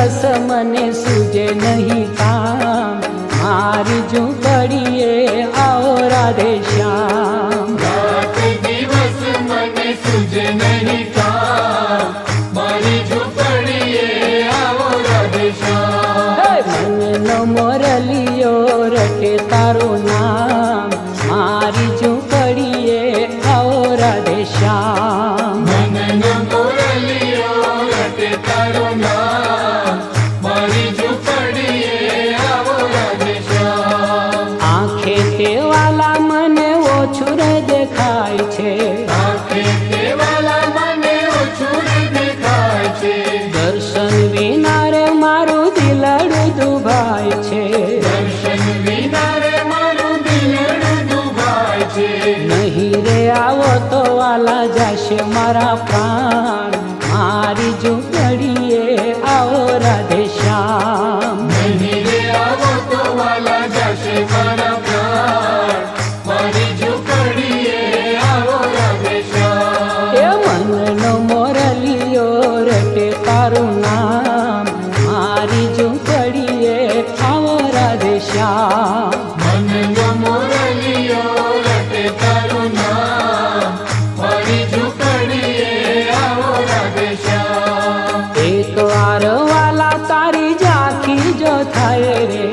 દિવસ મને સૂજે નહીં કામ, મારી ઝૂંપડીએ આવો રાધે શ્યામ। રાત દિવસ મને સૂજે નહીં કામ, મારી ઝૂંપડીએ આવો રાધે શ્યામ। મનનો મોરલિયો રટે તારું નામ, મારી ઝૂંપડીએ આવો રાધે શ્યામ। મનનો મોરલિયો રટે તારું નામ, મારી ઝૂંપડીએ આવો રાધે શ્યામ। આંખે તે વાલા મને ઓછું દેખાય છે, આંખે તે વાલા મને ઓછું દેખાય છે, દર્શન વિના રે મારું દિલડું દુભાય છે। દર્શન વિના રે મારું દિલડું દુભાય છે। નહીં રે આવો તો વાલા જશે મારા પ્રાણ, મારી ઝૂંપડીએ આવો રાધે શ્યામ। નહીં રે આવો તો વાલા જશે મારા પ્રાણ, મારી ઝૂંપડીએ આવો રાધે શ્યામ। એ મનનો મોરલિયો રટે તારું નામ, મારી ઝૂંપડીએ આવો રાધે શ્યામ। મનનો મોરલિયો રટે તારું નામ, મારી ઝૂંપડીએ આવો રાધે શ્યામ। એક વાર વાલા તારી ઝાંખી જો થાય રે,